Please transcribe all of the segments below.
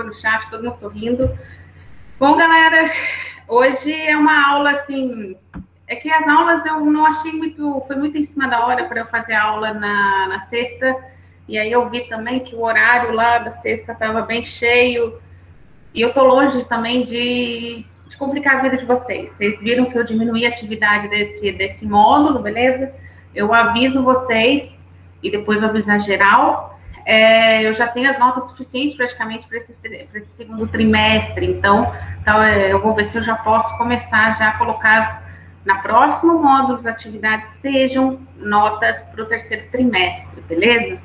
no chat, todo mundo sorrindo. Bom, galera, hoje é uma aula, assim, é que as aulas eu não achei muito, foi muito em cima da hora para eu fazer a aula na sexta, e aí eu vi também que o horário lá da sexta estava bem cheio, e eu tô longe também de complicar a vida de vocês. Vocês viram que eu diminuí a atividade desse módulo, beleza? Eu aviso vocês, e depois eu aviso a geral. Eu já tenho as notas suficientes praticamente para esse segundo trimestre, então eu vou ver se eu já posso começar já a colocar na próximo módulo as atividades sejam notas para o terceiro trimestre, beleza?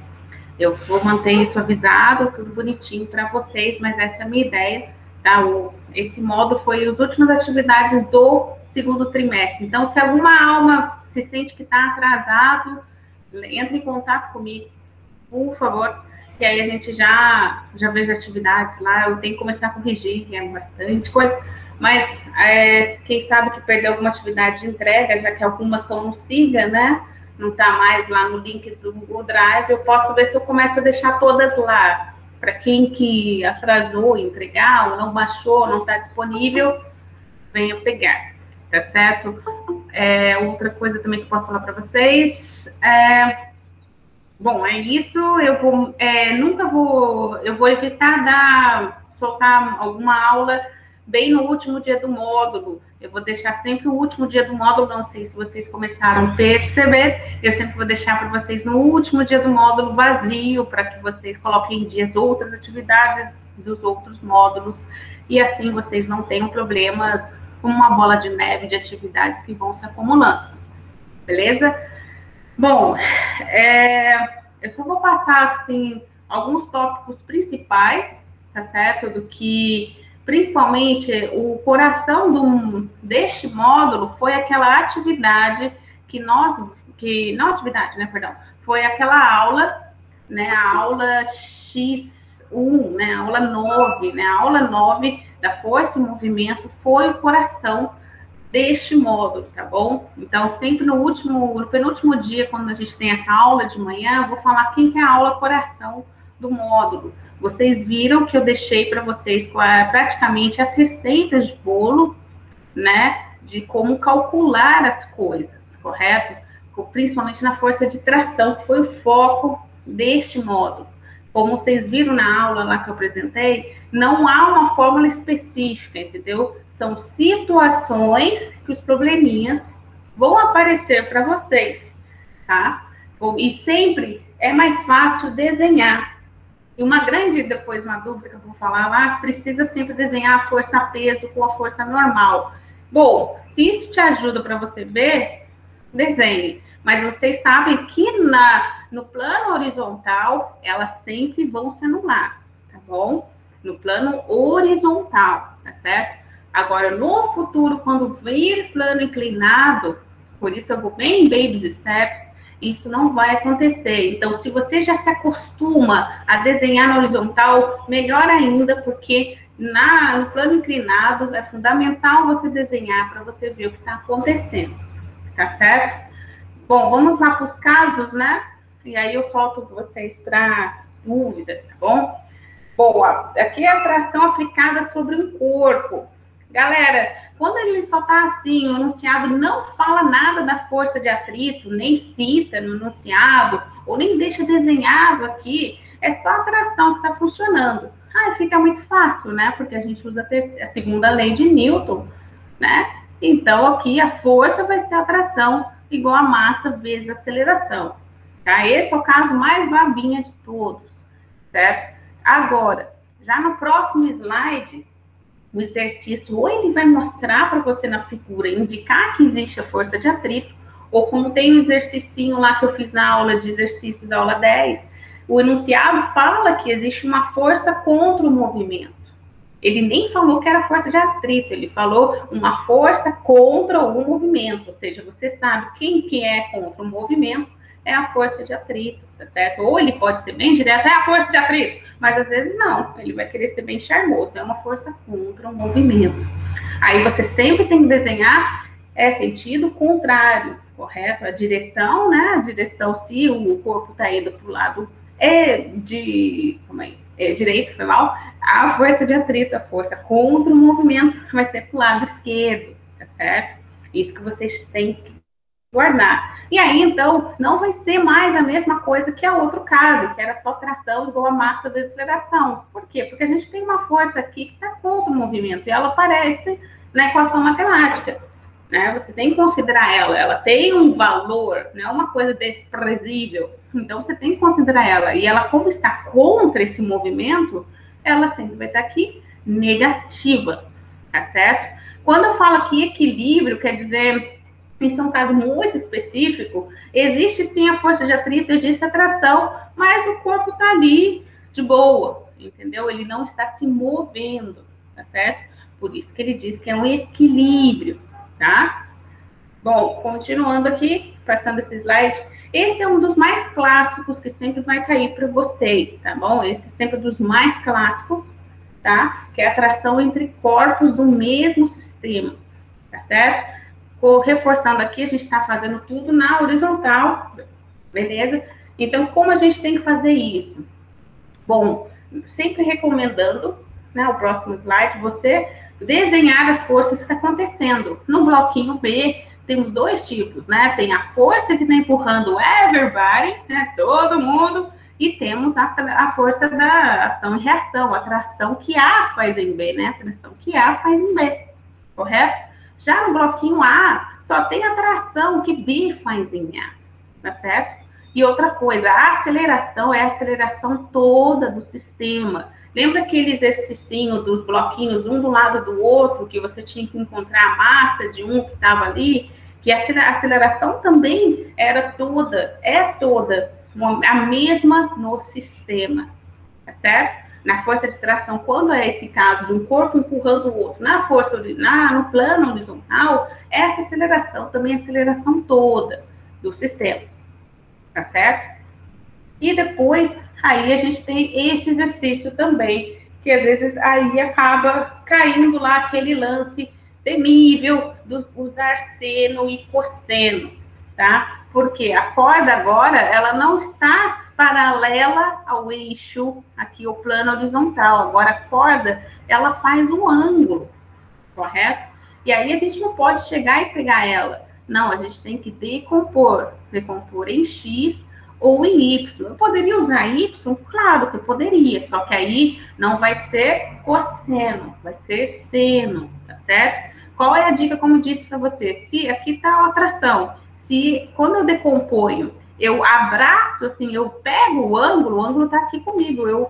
Eu vou manter isso avisado, tudo bonitinho para vocês, mas essa é a minha ideia, tá? Esse módulo foi as últimas atividades do segundo trimestre. Então, se alguma alma se sente que está atrasado, entre em contato comigo, por favor, que aí a gente já veja atividades lá. Eu tenho que começar a corrigir, que é bastante coisa, mas quem sabe que perdeu alguma atividade de entrega, já que algumas estão no SIGA, né? Não está mais lá no link do Google Drive, eu posso ver se eu começo a deixar todas lá. Para quem que atrasou em entregar, ou não baixou, não está disponível, venha pegar, tá certo? Outra coisa também que eu posso falar para vocês bom, é isso. Eu vou evitar soltar alguma aula bem no último dia do módulo. Eu vou deixar sempre o último dia do módulo, não sei se vocês começaram a perceber, eu sempre vou deixar para vocês no último dia do módulo vazio, para que vocês coloquem em dias outras atividades dos outros módulos, e assim vocês não tenham problemas com uma bola de neve de atividades que vão se acumulando. Beleza? Bom, eu só vou passar, assim, alguns tópicos principais, tá certo? Do que, principalmente, o coração deste módulo foi aquela atividade não atividade, né, perdão, foi aquela aula, né, a aula X1, né, a aula 9, né, a aula 9 da força e movimento foi o coração deste módulo, tá bom? Então, sempre no penúltimo dia, quando a gente tem essa aula de manhã, eu vou falar quem é a aula coração do módulo. Vocês viram que eu deixei para vocês praticamente as receitas de bolo, né? De como calcular as coisas, correto? Principalmente na força de tração, que foi o foco deste módulo. Como vocês viram na aula lá que eu apresentei, não há uma fórmula específica, entendeu? São situações que os probleminhas vão aparecer para vocês, tá? E sempre é mais fácil desenhar. E uma dúvida que eu vou falar lá, precisa sempre desenhar a força-peso com a força normal. Bom, se isso te ajuda para você ver, desenhe. Mas vocês sabem que no plano horizontal, elas sempre vão se anular, tá bom? No plano horizontal, tá certo? Agora, no futuro, quando vir plano inclinado, por isso eu vou bem em baby steps, isso não vai acontecer. Então, se você já se acostuma a desenhar na horizontal, melhor ainda, porque no plano inclinado é fundamental você desenhar para você ver o que está acontecendo, tá certo? Bom, vamos lá para os casos, né? E aí eu solto vocês para dúvidas, tá bom? Boa, aqui é a tração aplicada sobre um corpo. Galera, quando ele só está assim, o enunciado não fala nada da força de atrito, nem cita no enunciado, ou nem deixa desenhado aqui, é só a tração que está funcionando. Fica muito fácil, né? Porque a gente usa a segunda lei de Newton, né? Então, aqui a força vai ser a tração igual a massa vezes a aceleração. Tá? Esse é o caso mais babinha de todos, certo? Agora, já no próximo slide, o exercício, ou ele vai mostrar para você na figura, indicar que existe a força de atrito, ou como tem um exercício lá que eu fiz na aula de exercícios da aula 10, o enunciado fala que existe uma força contra o movimento. Ele nem falou que era força de atrito, ele falou uma força contra o movimento, ou seja, você sabe quem que é contra o movimento, é a força de atrito, tá certo? Ou ele pode ser bem direto, é a força de atrito, mas às vezes não, ele vai querer ser bem charmoso, é uma força contra o movimento. Aí você sempre tem que desenhar sentido contrário, correto? A direção, né? A direção, se o corpo está indo para o lado direito, foi mal, A força de atrito, a força contra o movimento, vai ser para o lado esquerdo, tá certo? Isso que vocês têm que guardar. E aí, então, não vai ser mais a mesma coisa que a outro caso, que era só tração igual a massa da aceleração. Por quê? Porque a gente tem uma força aqui que está contra o movimento, e ela aparece na equação matemática. Né? Você tem que considerar ela tem um valor, não é uma coisa desprezível. Então, você tem que considerar ela. E ela, como está contra esse movimento, ela sempre vai estar aqui negativa, tá certo? Quando eu falo aqui equilíbrio, quer dizer, isso é um caso muito específico, existe sim a força de atrito, existe a tração, mas o corpo está ali de boa, entendeu? Ele não está se movendo, tá certo? Por isso que ele diz que é um equilíbrio, tá? Bom, continuando aqui, passando esse slide, esse é um dos mais clássicos que sempre vai cair para vocês, tá bom? Esse é sempre dos mais clássicos, tá? Que é a atração entre corpos do mesmo sistema, tá certo? Reforçando aqui, a gente está fazendo tudo na horizontal, beleza? Então, como a gente tem que fazer isso? Bom, sempre recomendando, né, o próximo slide, você desenhar as forças que está acontecendo. No bloquinho B, temos dois tipos, né? Tem a força que está empurrando everybody, né? Todo mundo, e temos a força da ação e reação, a atração que A faz em B, né? A atração que A faz em B, correto? Já no bloquinho A, só tem a atração que B faz em A, tá certo? E outra coisa, a aceleração é a aceleração toda do sistema. Lembra aquele exercício dos bloquinhos, um do lado do outro, que você tinha que encontrar a massa de um que estava ali? Que a aceleração também era toda, a mesma no sistema, tá certo? Na força de tração, quando é esse caso de um corpo empurrando o outro, no plano horizontal, essa aceleração também é a aceleração toda do sistema, tá certo? E depois, aí a gente tem esse exercício também, que às vezes aí acaba caindo lá aquele lance temível do usar seno e cosseno, tá? Porque a corda agora, ela não está paralela ao eixo, aqui o plano horizontal. Agora a corda, ela faz um ângulo, correto? E aí a gente não pode chegar e pegar ela. Não, a gente tem que decompor em X ou em Y. Eu poderia usar Y? Claro, você poderia, só que aí não vai ser cosseno, vai ser seno, tá certo? Qual é a dica, como eu disse para você? Se aqui está a atração, se quando eu decomponho, eu abraço, assim, eu pego o ângulo está aqui comigo, eu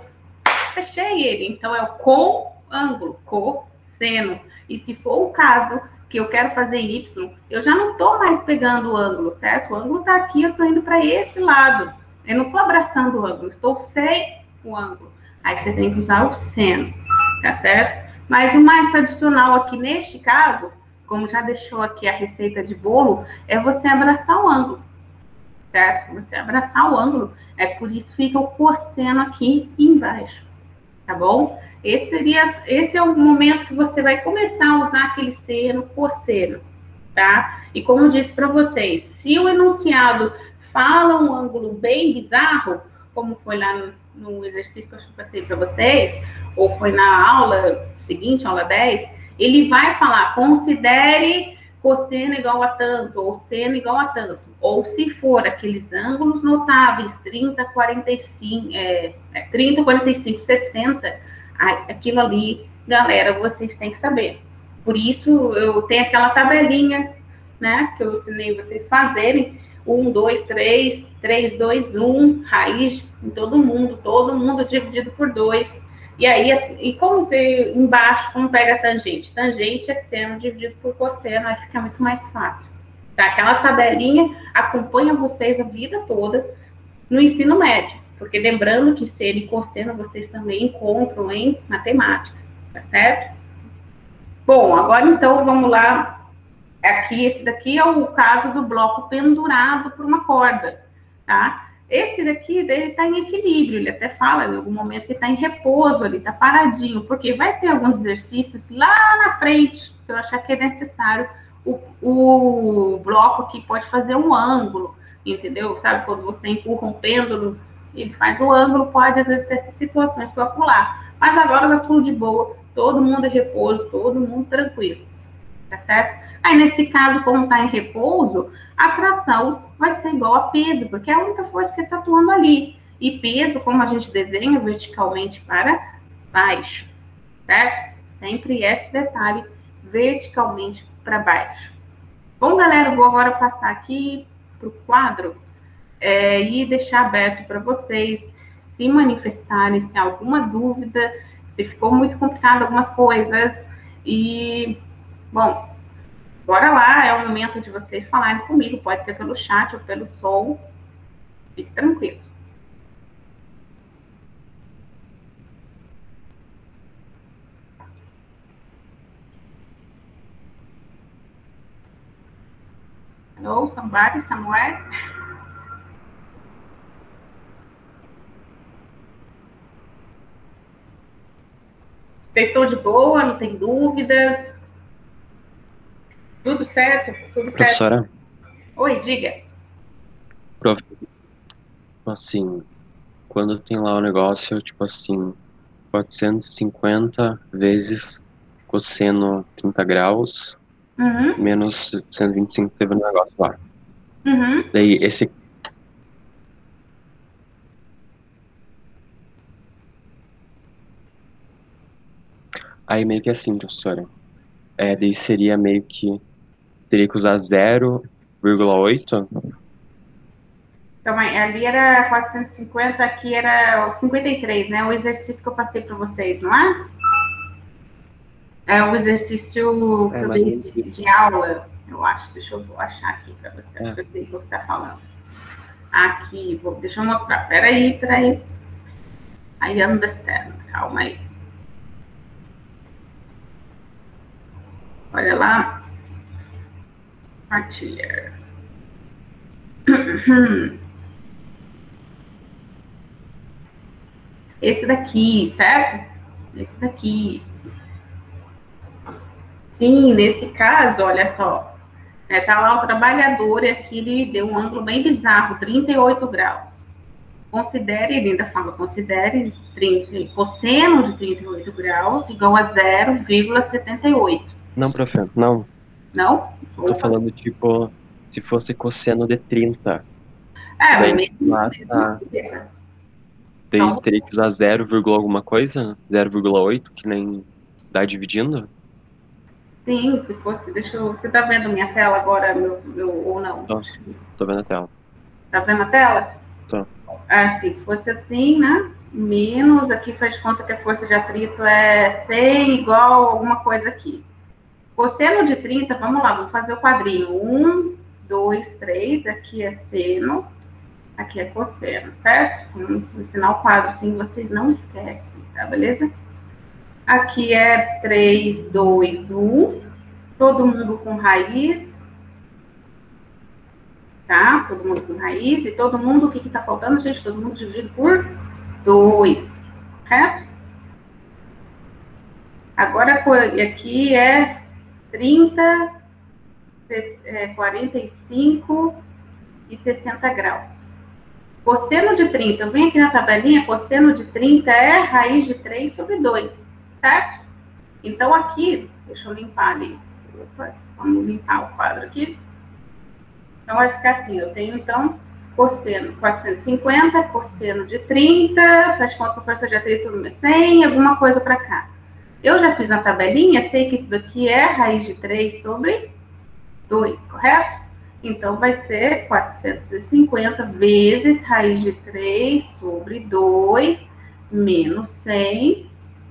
fechei ele, então é o com ângulo, cosseno. E se for o caso que eu quero fazer Y, eu já não estou mais pegando o ângulo, certo? O ângulo está aqui, eu estou indo para esse lado. Eu não estou abraçando o ângulo, estou sem o ângulo. Aí você tem que usar o seno, tá certo? Mas o mais tradicional aqui neste caso, como já deixou aqui a receita de bolo, é você abraçar o ângulo, certo? Você abraçar o ângulo, é por isso que fica o cosseno aqui embaixo, tá bom? Esse é o momento que você vai começar a usar aquele seno, cosseno, tá? E como eu disse para vocês, se o enunciado fala um ângulo bem bizarro, como foi lá no exercício que eu passei para vocês, ou foi na aula seguinte, aula 10, ele vai falar, considere cosseno igual a tanto, ou seno igual a tanto. Ou se for aqueles ângulos notáveis, 30, 45, 60, aquilo ali, galera, vocês têm que saber. Por isso, eu tenho aquela tabelinha, né, que eu ensinei vocês fazerem, 1, 2, 3, 3, 2, 1, raiz em todo mundo dividido por 2. E aí, e como você, embaixo, como pega a tangente? Tangente é seno dividido por cosseno, aí fica muito mais fácil. Tá? Aquela tabelinha acompanha vocês a vida toda no ensino médio. Porque lembrando que seno e cosseno vocês também encontram em matemática, tá certo? Bom, agora então vamos lá. Aqui, esse daqui é o caso do bloco pendurado por uma corda, tá? Esse daqui, ele tá em equilíbrio, ele até fala em algum momento que tá em repouso ali, tá paradinho, porque vai ter alguns exercícios lá na frente, se eu achar que é necessário, o bloco aqui pode fazer um ângulo, entendeu? Sabe, quando você empurra um pêndulo, ele faz o ângulo, pode às vezes ter essas situações para pular. Mas agora tá tudo de boa, todo mundo em repouso, todo mundo tranquilo, tá certo? Aí, nesse caso, como tá em repouso, a tração vai ser igual a peso, porque é a única força que está atuando ali. E peso, como a gente desenha verticalmente para baixo, certo? Sempre esse detalhe, verticalmente para baixo. Bom, galera, eu vou agora passar aqui para o quadro e deixar aberto para vocês se manifestarem, se há alguma dúvida, se ficou muito complicado algumas coisas. E, bom, bora lá, é o momento de vocês falarem comigo, pode ser pelo chat ou pelo som, fique tranquilo. Hello, somebody, somewhere? Vocês estão de boa, não tem dúvidas? Tudo certo? Tudo Professora? certo? Oi, diga. Prof, assim, quando tem lá o negócio, tipo assim, 450 vezes cosseno 30 graus, menos 125 teve no negócio lá. Daí, esse... Aí meio que assim, professora, daí seria meio que, teria que usar 0,8? Então, ali era 450, aqui era 53, né? O exercício que eu passei para vocês, não é? É o exercício que eu Mas... dei de aula, eu acho. Deixa eu achar aqui para você. Acho que eu sei o que você está falando. Aqui, deixa eu mostrar. Peraí. I understand. Calma aí. Olha lá. Compartilhar. Esse daqui, certo? Esse daqui. Sim, nesse caso, olha só. Tá lá o trabalhador e aqui ele deu um ângulo bem bizarro, 38 graus. Considere, ele ainda fala, considere cosseno de 38 graus igual a 0,78. Não, professor, não. Não? Eu tô falando, tipo, se fosse cosseno de 30. O Daí, mesmo. daí Então, teria que usar 0, alguma coisa? 0,8, que nem dá dividindo? sim, se fosse, você tá vendo minha tela agora, ou não? Tô vendo a tela. Tá vendo a tela? Tô. Assim, se fosse assim, né? Menos, aqui faz conta que a força de atrito é 100 igual a alguma coisa aqui. Cosseno de 30, vamos lá, vamos fazer o quadrinho. 1, 2, 3, aqui é seno, aqui é cosseno, certo? Vamos ensinar o quadro assim, vocês não esquecem, tá? Beleza? Aqui é 3, 2, 1. Todo mundo com raiz. Tá? Todo mundo com raiz. E todo mundo, o que que tá faltando, gente? Todo mundo dividido por 2. Correto? Agora, aqui é 30, 45 e 60 graus. Cosseno de 30, eu venho aqui na tabelinha, cosseno de 30 é raiz de 3 sobre 2, certo? Então, aqui, deixa eu limpar ali. Vamos limpar o quadro aqui. Então, vai ficar assim, eu tenho, então, cosseno 450, cosseno de 30, faz conta com a força de atrito 100, alguma coisa para cá. Eu já fiz na tabelinha, sei que isso daqui é raiz de 3 sobre 2, correto? Então, vai ser 450 vezes raiz de 3 sobre 2, menos 100,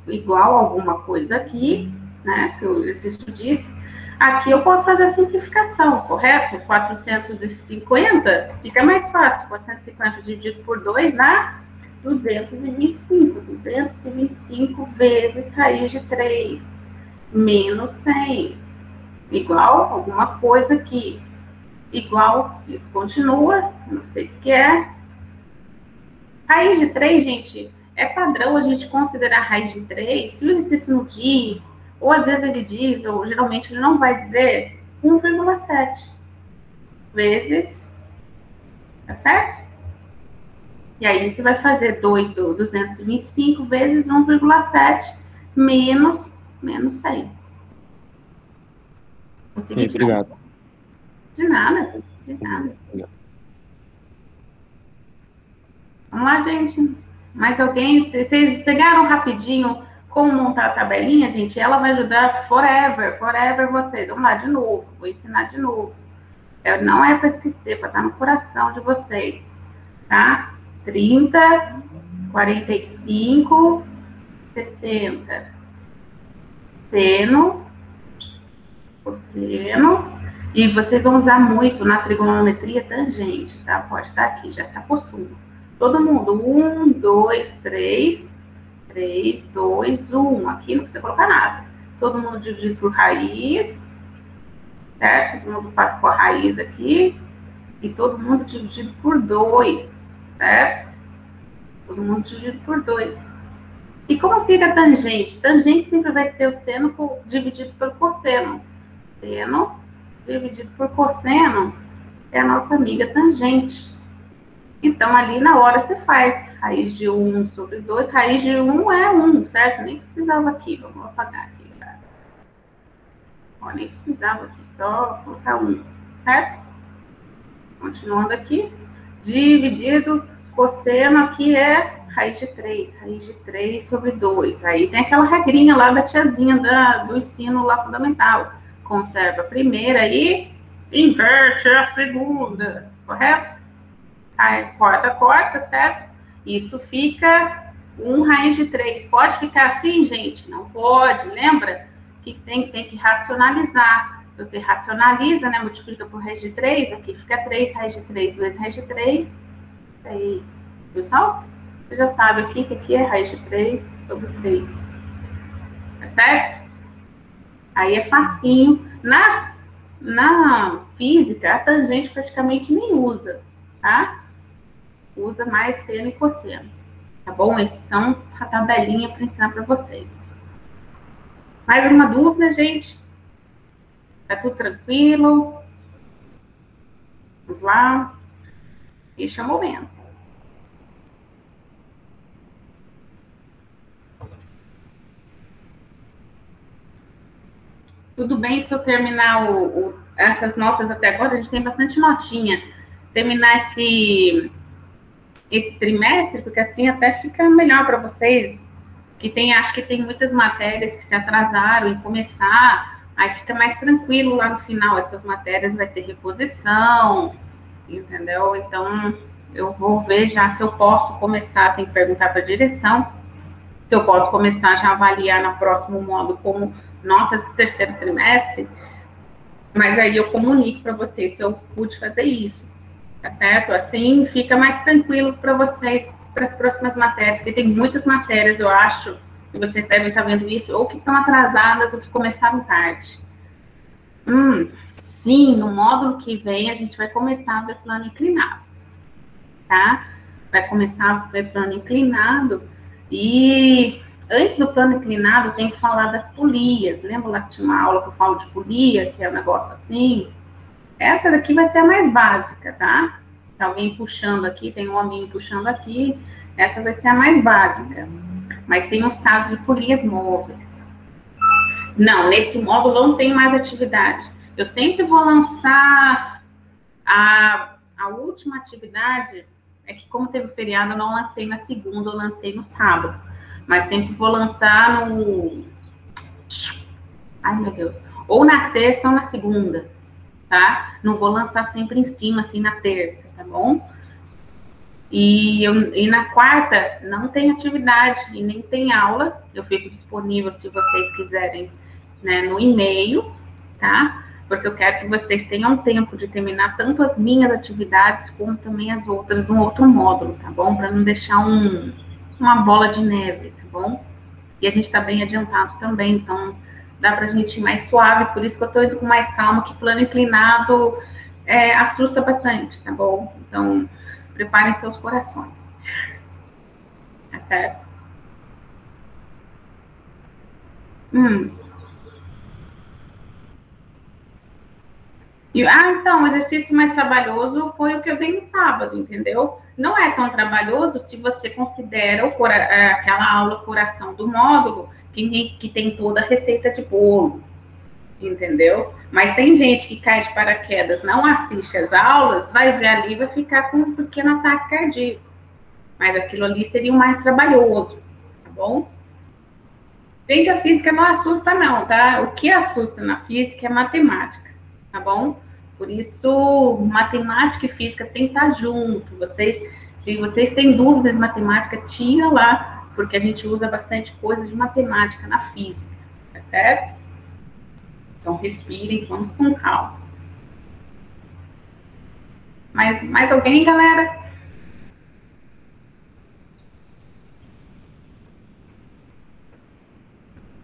igual a alguma coisa aqui, né, que o exercício disse. Aqui eu posso fazer a simplificação, correto? 450 fica mais fácil. 450 dividido por 2 dá 225. 225 vezes raiz de 3 menos 100. Igual alguma coisa aqui. Igual, isso continua, não sei o que é. Raiz de 3, gente, é padrão a gente considerar raiz de 3. Se o exercício não diz, ou às vezes ele diz, ou geralmente ele não vai dizer, 1,7 vezes, tá certo? E aí você vai fazer 2 do 225 vezes 1,7 menos 100. Consegui tirar? Obrigado. De nada, de nada. Vamos lá, gente. Mais alguém? Vocês pegaram rapidinho como montar a tabelinha, gente? Ela vai ajudar forever vocês. Vamos lá, de novo. Vou ensinar de novo. Não é para esquecer, para estar no coração de vocês. Tá? 30, 45, 60. Seno, cosseno. E vocês vão usar muito na trigonometria tangente, tá? Pode estar aqui, já se acostuma. Todo mundo, 1, 2, 3, 3, 2, 1. Aqui não precisa colocar nada. Todo mundo dividido por raiz, certo? Todo mundo faz por raiz aqui. E todo mundo dividido por 2, certo? Todo mundo dividido por 2. E como fica a tangente? Tangente sempre vai ser o seno dividido pelo cosseno. Seno dividido por cosseno é a nossa amiga tangente. Então, ali na hora você faz raiz de 1 sobre 2. Raiz de 1 é 1, certo? Nem precisava aqui. Vamos apagar aqui, tá? Ó, nem precisava aqui. Só colocar 1, certo? Continuando aqui. Dividido, cosseno aqui é raiz de 3. Raiz de 3 sobre 2. Aí tem aquela regrinha lá da tiazinha do ensino lá fundamental. Conserva a primeira e inverte a segunda. Correto? Aí, corta, certo? Isso fica 1 raiz de 3. Pode ficar assim, gente? Não pode. Lembra que tem que racionalizar. Se você racionaliza, né, multiplica por raiz de 3, aqui fica 3 raiz de 3 vezes raiz de 3. Aí, pessoal? Você já sabe aqui que aqui é raiz de 3 sobre 3. Tá certo? Aí é facinho. Na física, a tangente praticamente nem usa, tá? Usa mais seno e cosseno, tá bom? Esses são a tabelinha para ensinar para vocês. Mais alguma dúvida, gente? Tá tudo tranquilo? Vamos lá. Este é o momento. Tudo bem se eu terminar essas notas até agora? A gente tem bastante notinha. Terminar esse trimestre, porque assim até fica melhor para vocês. Acho que tem muitas matérias que se atrasaram em começar, aí fica mais tranquilo lá no final. Essas matérias vai ter reposição, entendeu? Então, eu vou ver já se eu posso começar, tem que perguntar para a direção, se eu posso começar já a avaliar no próximo módulo como notas do terceiro trimestre, mas aí eu comunico para vocês se eu pude fazer isso, tá certo? Assim fica mais tranquilo para vocês, para as próximas matérias, porque tem muitas matérias, eu acho, que vocês devem estar vendo isso, ou que estão atrasadas, ou que começaram tarde. Sim, no módulo que vem a gente vai começar a ver plano inclinado, tá? Vai começar a ver plano inclinado, e antes do plano inclinado tem que falar das polias. Lembra lá que tinha uma aula que eu falo de polia, que é um negócio assim? Essa daqui vai ser a mais básica, tá? Tem alguém puxando aqui, tem um homem puxando aqui, essa vai ser a mais básica. Mas tem uns casos de polias móveis. Não, nesse módulo não tem mais atividade. Eu sempre vou lançar a última atividade, é que como teve feriado, eu não lancei na segunda, eu lancei no sábado. Mas sempre vou lançar no... Ai, meu Deus. Ou na sexta ou na segunda, tá? Não vou lançar sempre em cima, assim, na terça, tá bom? E na quarta não tem atividade e nem tem aula. Eu fico disponível se vocês quiserem, né, no e-mail, tá? Porque eu quero que vocês tenham tempo de terminar tanto as minhas atividades como também as outras no outro módulo, tá bom? Para não deixar uma bola de neve, tá bom? E a gente está bem adiantado também, então dá para a gente ir mais suave, por isso que eu estou indo com mais calma, que plano inclinado assusta bastante, tá bom? Então, preparem seus corações. Tá certo? Então, o exercício mais trabalhoso foi o que eu dei no sábado, entendeu? Não é tão trabalhoso se você considera aquela aula coração do módulo, que tem toda a receita de bolo, entendeu? Mas tem gente que cai de paraquedas, não assiste as aulas, vai ver ali e vai ficar com um pequeno ataque cardíaco. Mas aquilo ali seria o mais trabalhoso, tá bom? Gente, a física não assusta não, tá? O que assusta na física é matemática, tá bom? Por isso, matemática e física tem que estar junto. Se vocês têm dúvidas de matemática, tira lá, porque a gente usa bastante coisa de matemática na física, tá certo? Então, respirem, vamos com calma. Mais alguém, galera?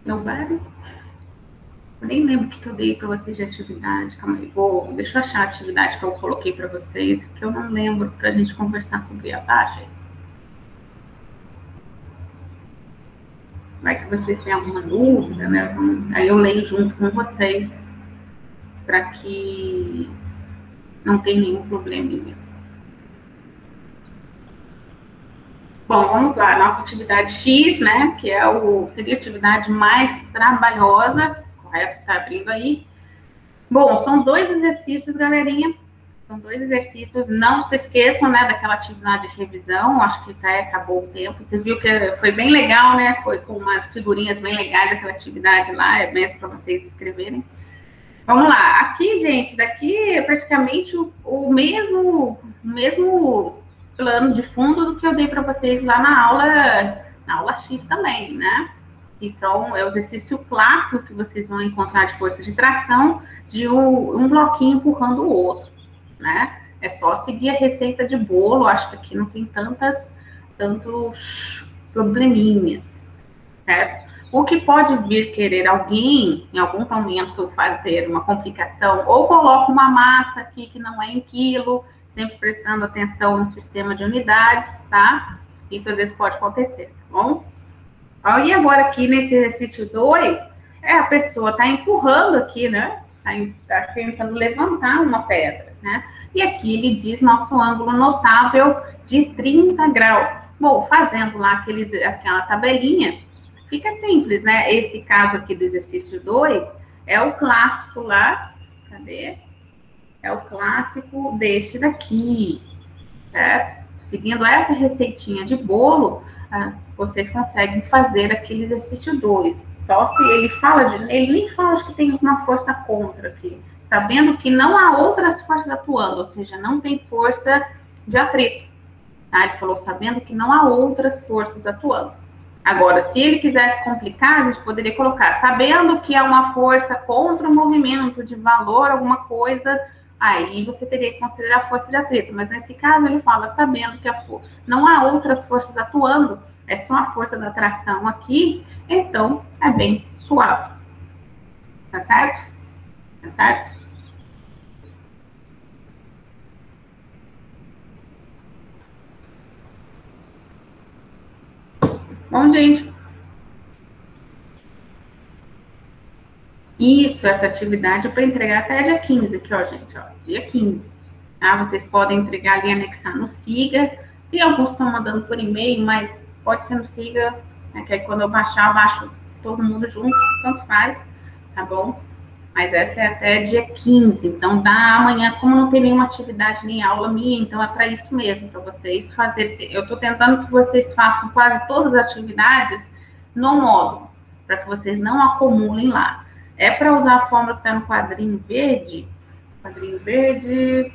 Nobody? Eu nem lembro o que eu dei para vocês de atividade. Calma aí, deixa eu achar a atividade que eu coloquei para vocês, que eu não lembro, para a gente conversar sobre a taxa. Vai que vocês têm alguma dúvida, né? Aí eu leio junto com vocês, para que não tenha nenhum probleminha. Bom, vamos lá. Nossa atividade X, né? Que seria a atividade mais trabalhosa. Correto? Tá abrindo aí. Bom, são 2 exercícios, galerinha. São 2 exercícios. Não se esqueçam, né, daquela atividade de revisão. Acho que até acabou o tempo. Você viu que foi bem legal, né? Foi com umas figurinhas bem legais aquela atividade lá. É mesmo para vocês escreverem. Vamos lá. Aqui, gente, daqui é praticamente o mesmo plano de fundo do que eu dei para vocês lá na aula X também, né? Que é o exercício clássico que vocês vão encontrar de força de tração, de um bloquinho empurrando o outro, né? É só seguir a receita de bolo, acho que aqui não tem tantos probleminhas, certo? O que pode vir querer alguém, em algum momento, fazer uma complicação, ou coloca uma massa aqui que não é em quilo, sempre prestando atenção no sistema de unidades, tá? Isso às vezes pode acontecer, tá bom? E agora aqui nesse exercício 2, a pessoa está empurrando aqui, né? Está tentando levantar uma pedra, né? E aqui ele diz nosso ângulo notável de 30 graus. Bom, fazendo lá aquela tabelinha, fica simples, né? Esse caso aqui do exercício 2 é o clássico lá, cadê? É o clássico deste daqui, certo? Seguindo essa receitinha de bolo, vocês conseguem fazer aquele exercício 2. Só se ele ele nem fala que tem uma força contra aqui, sabendo que não há outras forças atuando, ou seja, não tem força de atrito. Tá? Ele falou sabendo que não há outras forças atuando. Agora, se ele quisesse complicar, a gente poderia colocar, sabendo que há uma força contra o movimento de valor, alguma coisa, aí você teria que considerar a força de atrito. Mas nesse caso ele fala, sabendo que não há outras forças atuando, é só a força da tração aqui, então é bem suave. Tá certo? Tá certo? Bom, gente. Isso, essa atividade é para entregar até dia 15 aqui, ó, gente, ó, dia 15. Tá? Vocês podem entregar ali, anexar no Siga. E alguns estão mandando por e-mail, mas pode ser no Siga, né, que aí quando eu baixo todo mundo junto, tanto faz, tá bom? Mas essa é até dia 15, então amanhã, como não tem nenhuma atividade nem aula minha, então é para isso mesmo, para vocês fazerem. Eu estou tentando que vocês façam quase todas as atividades no módulo, para que vocês não acumulem lá. É para usar a fórmula que está no quadrinho verde. Quadrinho verde.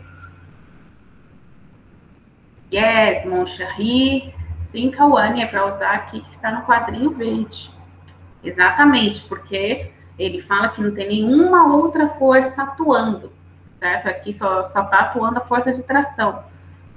Yes, Moncherry. Sim, Cauane, é para usar aqui que está no quadrinho verde. Exatamente, porque ele fala que não tem nenhuma outra força atuando, certo? Aqui só está atuando a força de tração.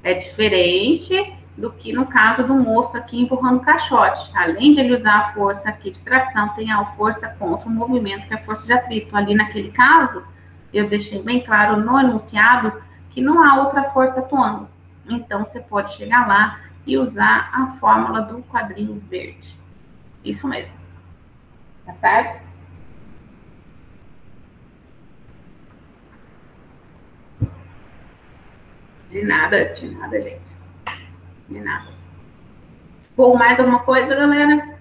É diferente do que no caso do moço aqui empurrando o caixote. Além de ele usar a força aqui de tração, tem a força contra o movimento, que é a força de atrito. Ali naquele caso, eu deixei bem claro no enunciado que não há outra força atuando. Então, você pode chegar lá e usar a fórmula do quadrinho verde. Isso mesmo. Tá certo? De nada, gente. De nada. Bom, mais alguma coisa, galera?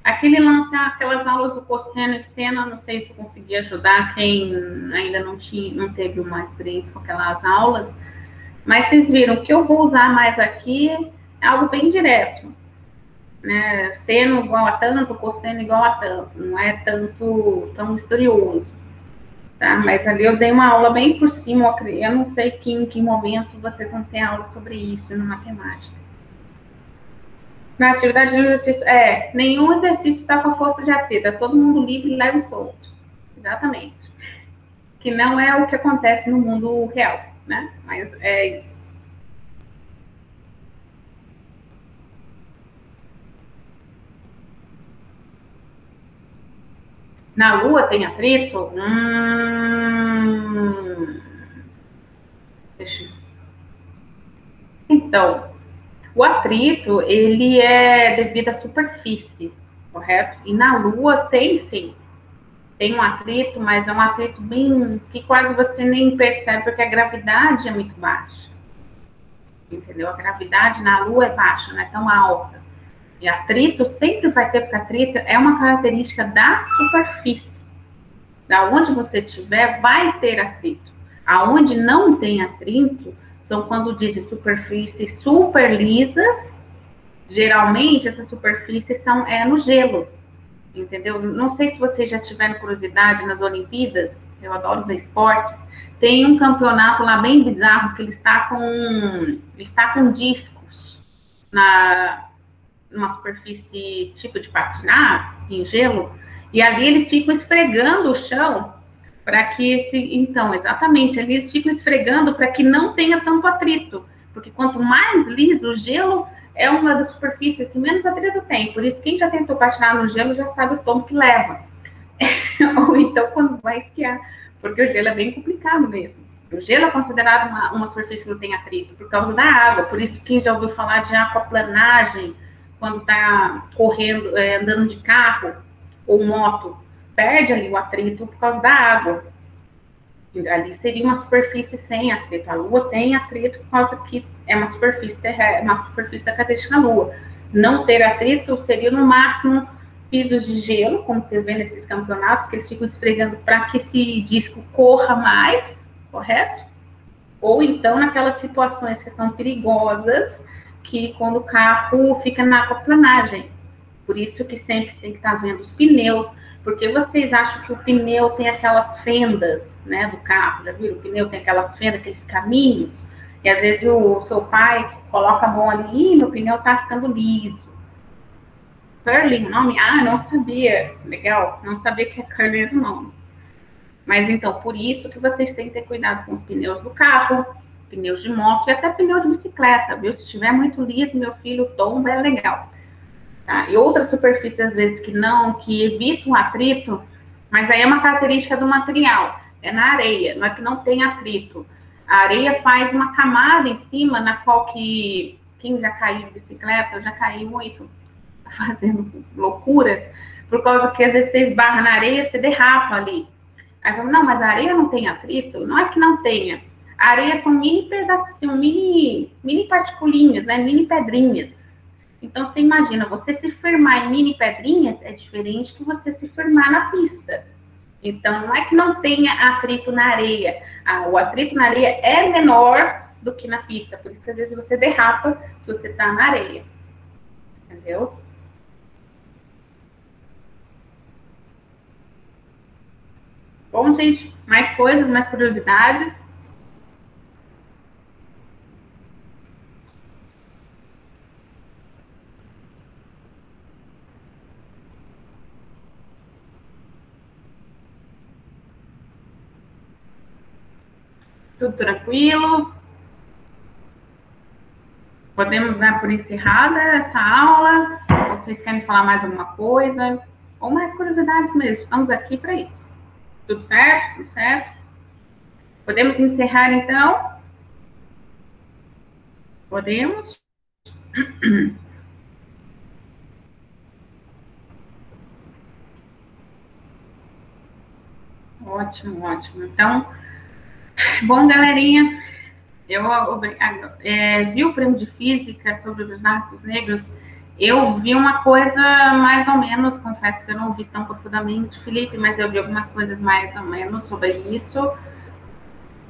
Aquele lance, aquelas aulas do cosseno e seno, não sei se eu consegui ajudar quem ainda não teve uma experiência com aquelas aulas, mas vocês viram que eu vou usar mais aqui é algo bem direto, né? Seno igual a tanto, cosseno igual a tanto, não é tanto tão misterioso, tá? Mas ali eu dei uma aula bem por cima, eu não sei em que momento vocês vão ter aula sobre isso no matemática. Na atividade de exercício, nenhum exercício está com a força de atrito, é todo mundo livre, leve e solto. Exatamente. Que não é o que acontece no mundo real, né? Mas é isso. Na Lua tem atrito? Deixa eu... Então, o atrito, ele é devido à superfície, correto? E na Lua tem, sim. Tem um atrito, mas é um atrito bem... que quase você nem percebe, porque a gravidade é muito baixa. Entendeu? A gravidade na Lua é baixa, não é tão alta. E atrito sempre vai ter, porque atrito é uma característica da superfície. Da onde você estiver, vai ter atrito. Aonde não tem atrito, são quando dizem superfícies super lisas. Geralmente, essas superfícies são no gelo. Entendeu? Não sei se vocês já tiveram curiosidade nas Olimpíadas, eu adoro ver esportes. Tem um campeonato lá bem bizarro que ele está com discos numa superfície tipo de patinar, em gelo, e ali eles ficam esfregando o chão para que então, exatamente, ali eles ficam esfregando para que não tenha tanto atrito, porque quanto mais liso o gelo, é uma das superfícies que menos atrito tem, por isso quem já tentou patinar no gelo já sabe o tombo que leva. Ou então quando vai esquiar, porque o gelo é bem complicado mesmo. O gelo é considerado uma superfície que não tem atrito por causa da água, por isso quem já ouviu falar de aquaplanagem, quando está correndo, andando de carro ou moto, perde ali o atrito por causa da água. Ali seria uma superfície sem atrito. A Lua tem atrito por causa que é uma superfície da característica da Lua. Não ter atrito seria, no máximo, pisos de gelo, como você vê nesses campeonatos, que eles ficam esfregando para que esse disco corra mais, correto? Ou então naquelas situações que são perigosas, que quando o carro fica na aquaplanagem. Por isso que sempre tem que estar vendo os pneus, porque vocês acham que o pneu tem aquelas fendas, né, do carro, já viram? O pneu tem aquelas fendas, aqueles caminhos, e às vezes o seu pai coloca a mão ali e meu pneu está ficando liso. Curling, o nome? Ah, não sabia. Legal, não sabia que é curling o nome. Mas então, por isso que vocês têm que ter cuidado com os pneus do carro, pneus de moto e até pneu de bicicleta, viu? Se estiver muito liso, meu filho, tomba é legal. Tá? E outras superfícies, às vezes, que evitam atrito, mas aí é uma característica do material. É na areia, não é que não tem atrito. A areia faz uma camada em cima, na qual que... Quem já caiu de bicicleta, eu já caí muito, fazendo loucuras, por causa que às vezes você esbarra na areia, você derrapa ali. Aí vamos, não, mas a areia não tem atrito? Não é que não tenha. A areia são mini pedacinhos, mini particulinhas, né? Mini pedrinhas. Então, você imagina, você se firmar em mini pedrinhas é diferente que você se firmar na pista. Então, não é que não tenha atrito na areia. O atrito na areia é menor do que na pista. Por isso que, às vezes, você derrapa se você está na areia. Entendeu? Bom, gente, mais coisas, mais curiosidades? Tudo tranquilo? Podemos dar por encerrada essa aula? Ou vocês querem falar mais alguma coisa? Ou mais curiosidades mesmo? Estamos aqui para isso. Tudo certo? Tudo certo? Podemos encerrar, então? Podemos? Ótimo, ótimo. Então, bom, galerinha, Eu vi o prêmio de física sobre os buracos negros. Eu vi uma coisa mais ou menos, confesso que eu não vi tão profundamente, Felipe, mas eu vi algumas coisas mais ou menos sobre isso.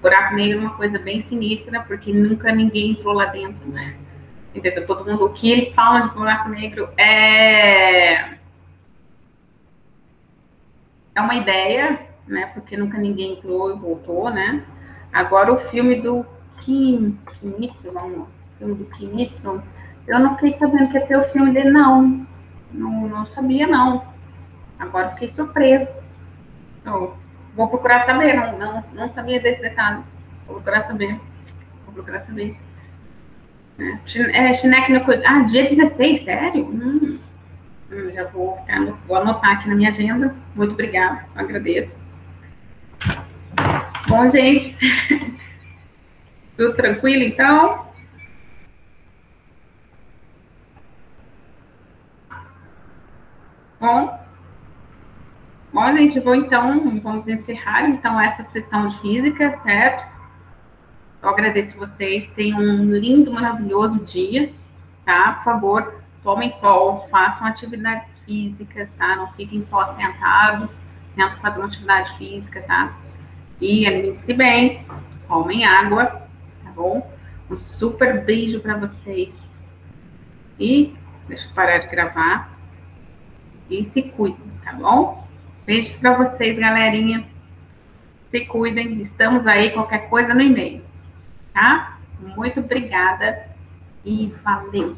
Buraco negro é uma coisa bem sinistra, porque nunca ninguém entrou lá dentro, né? Entendeu? Todo mundo, o que eles falam de buraco negro é uma ideia, né? Porque nunca ninguém entrou e voltou, né? Agora o filme do Kimitsu, eu não fiquei sabendo que ia ter o filme dele, não. Não sabia, não. Agora fiquei surpresa. Eu vou procurar saber, não sabia desse detalhe. Vou procurar saber. Shinek no... dia 16, sério? Já vou anotar aqui na minha agenda. Muito obrigada, eu agradeço. Bom, gente, tudo tranquilo, então? Bom, gente, vamos encerrar, então, essa sessão de física, certo? Eu agradeço vocês, tenham um lindo, maravilhoso dia, tá? Por favor, tomem sol, façam atividades físicas, tá? Não fiquem só sentados, tentam fazer uma atividade física, tá? E alimentem-se bem, tomem água, tá bom? Um super beijo para vocês. E deixa eu parar de gravar. E se cuidem, tá bom? Beijos para vocês, galerinha. Se cuidem, estamos aí, qualquer coisa no e-mail, tá? Muito obrigada e valeu!